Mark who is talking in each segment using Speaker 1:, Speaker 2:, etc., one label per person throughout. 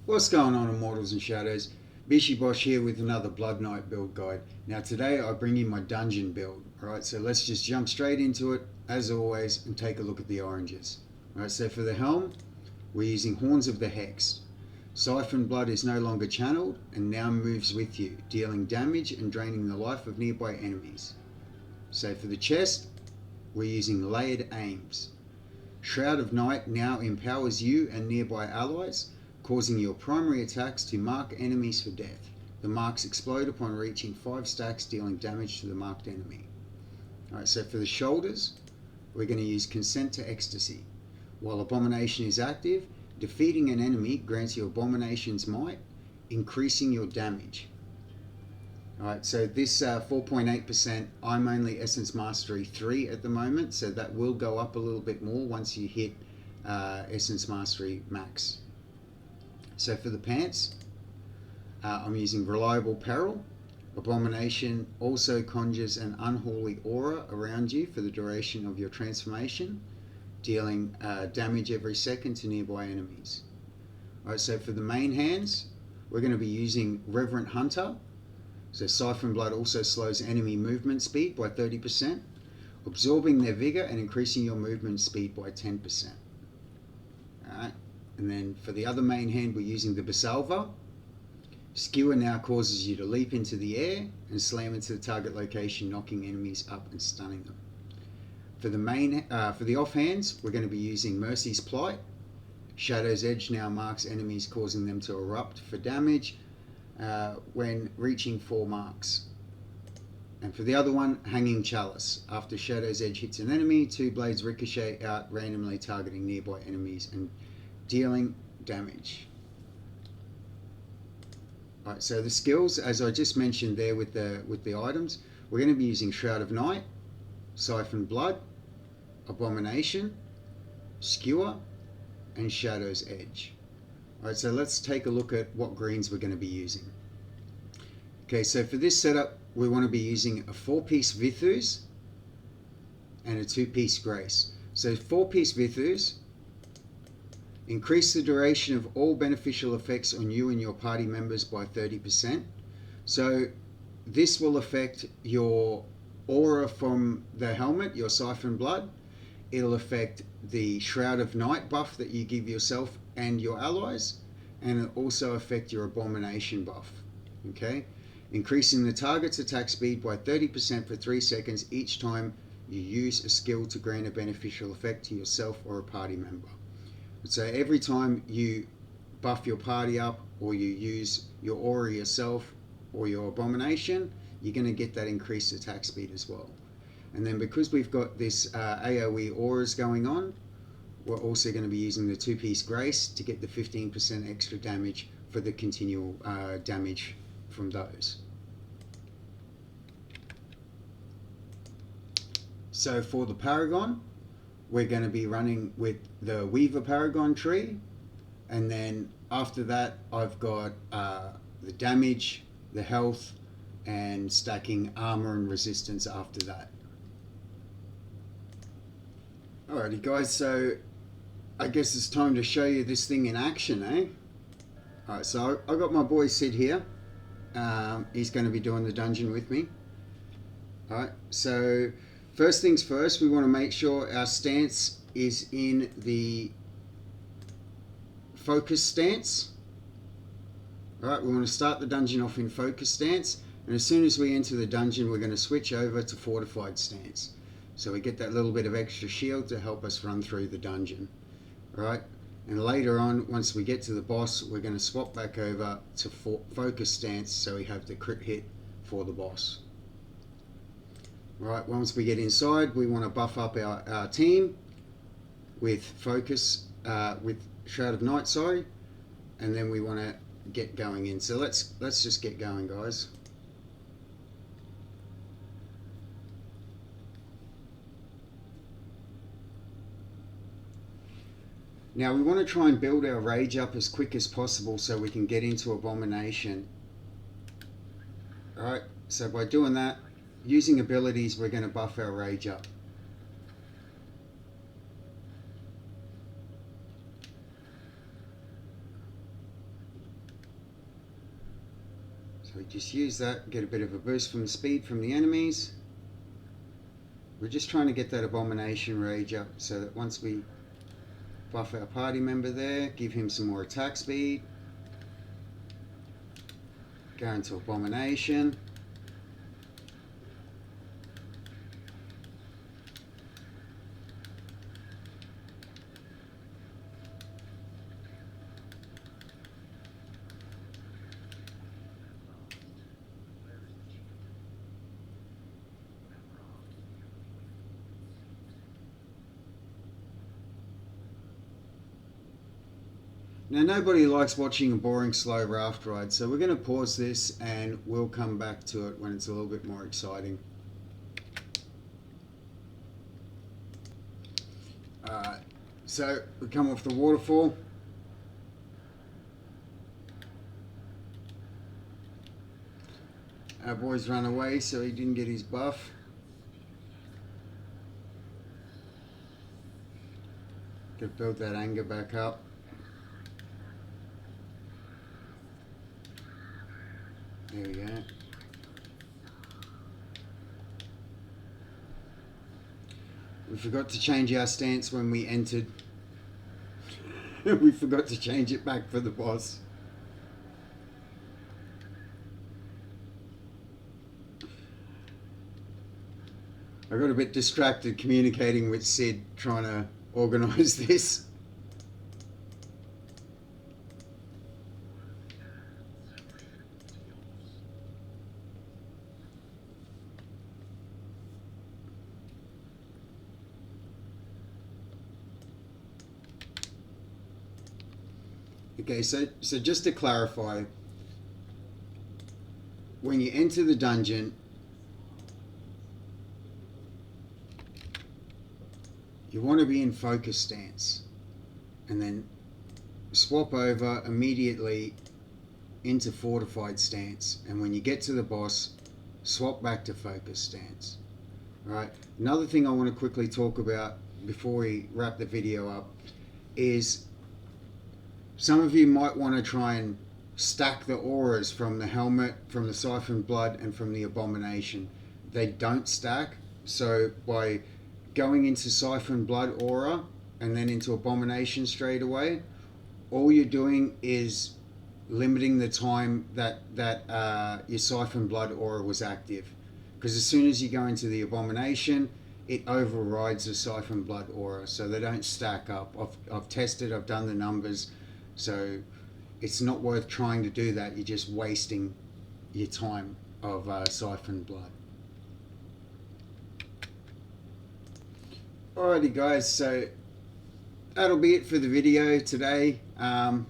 Speaker 1: What's going on, Immortals and Shadows? Bishy Bosh here with another Blood Knight build guide. Now today I bring you my dungeon build. Alright, so let's just jump straight into it as always and take a look at the oranges. Alright, so for the helm we're using Horns of the Hex. Siphon blood is no longer channeled and now moves with you, dealing damage and draining the life of nearby enemies. So for the chest we're using Layered Aims. Shroud of Night now empowers you and nearby allies, causing your primary attacks to mark enemies for death. The marks explode upon reaching 5 stacks, dealing damage to the marked enemy. Alright, so for the shoulders, we're going to use Consent to Ecstasy. While Abomination is active, defeating an enemy grants you Abomination's might, increasing your damage. Alright, so this 4.8%, I'm only Essence Mastery 3 at the moment, so that will go up a little bit more once you hit Essence Mastery Max. So for the pants, I'm using Reliable Peril. Abomination also conjures an unholy aura around you for the duration of your transformation, dealing damage every second to nearby enemies. Alright, so for the main hands, we're going to be using Reverent Hunter. So Siphon Blood also slows enemy movement speed by 30%, absorbing their vigor and increasing your movement speed by 10%. Alright. And then for the other main hand, we're using the Basalva. Skewer now causes you to leap into the air and slam into the target location, knocking enemies up and stunning them. For the offhands, we're going to be using Mercy's Plight. Shadow's Edge now marks enemies, causing them to erupt for damage when reaching 4 marks. And for the other one, Hanging Chalice. After Shadow's Edge hits an enemy, 2 blades ricochet out, randomly targeting nearby enemies and dealing damage. Alright, so the skills, as I just mentioned there with the items, we're going to be using Shroud of Night, Siphon Blood, Abomination, Skewer, and Shadow's Edge. Alright, so let's take a look at what greens we're going to be using. Okay, so for this setup, we want to be using a 4-piece Vithus and a 2-piece Grace. So 4-piece Vithus increase the duration of all beneficial effects on you and your party members by 30%. So this will affect your aura from the helmet, your Siphon Blood. It'll affect the Shroud of Night buff that you give yourself and your allies, and it'll also affect your Abomination buff. Okay, increasing the target's attack speed by 30% for 3 seconds each time you use a skill to grant a beneficial effect to yourself or a party member. So every time you buff your party up or you use your aura yourself or your Abomination, you're going to get that increased attack speed as well. And then because we've got this AoE auras going on, we're also going to be using the 2-piece Grace to get the 15% extra damage for the continual damage from those. So for the Paragon, we're going to be running with the Weaver Paragon tree, and then after that I've got the damage, the health, and stacking armor and resistance after that. Alrighty guys, so I guess it's time to show you this thing in action, eh? Alright, so I've got my boy Sid here. He's going to be doing the dungeon with me. Alright, so first things first, we want to make sure our stance is in the focus stance. Alright, we want to start the dungeon off in focus stance, and as soon as we enter the dungeon we're going to switch over to fortified stance. So we get that little bit of extra shield to help us run through the dungeon. Alright, and later on, once we get to the boss, we're going to swap back over to focus stance so we have the crit hit for the boss. Right, once we get inside, we want to buff up our team with focus, with Shroud of Night, sorry, and then we want to get going in. So let's just get going, guys. Now we want to try and build our rage up as quick as possible so we can get into Abomination. Alright, so by doing that, using abilities, we're going to buff our rage up. So we just use that, get a bit of a boost from the speed from the enemies. We're just trying to get that Abomination rage up so that once we buff our party member there, give him some more attack speed. Go into Abomination. Now nobody likes watching a boring slow raft ride, so we're going to pause this and we'll come back to it when it's a little bit more exciting. Alright, so we come off the waterfall. Our boy's run away so he didn't get his buff. Gotta build that anger back up. There we go. We forgot to change our stance when we entered. We forgot to change it back for the boss. I got a bit distracted communicating with Sid, trying to organise this. Okay, so just to clarify, when you enter the dungeon, you want to be in focus stance and then swap over immediately into fortified stance, and when you get to the boss, swap back to focus stance. Alright, another thing I want to quickly talk about before we wrap the video up is some of you might want to try and stack the auras from the helmet, from the siphoned blood, and from the Abomination. They don't stack, so by going into siphoned blood aura and then into Abomination straight away, all you're doing is limiting the time that your siphoned blood aura was active. Because as soon as you go into the Abomination, it overrides the siphoned blood aura, so they don't stack up. I've tested, I've done the numbers. So it's not worth trying to do that. You're just wasting your time of siphoned blood. Alrighty guys, so that'll be it for the video today. I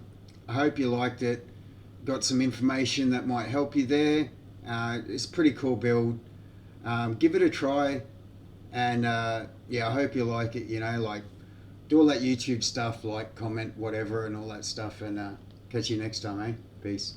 Speaker 1: hope you liked it. Got some information that might help you there. It's a pretty cool build. Give it a try, and yeah, I hope you like it. You know, like, do all that YouTube stuff, like, comment, whatever, and all that stuff, and catch you next time, eh? Peace.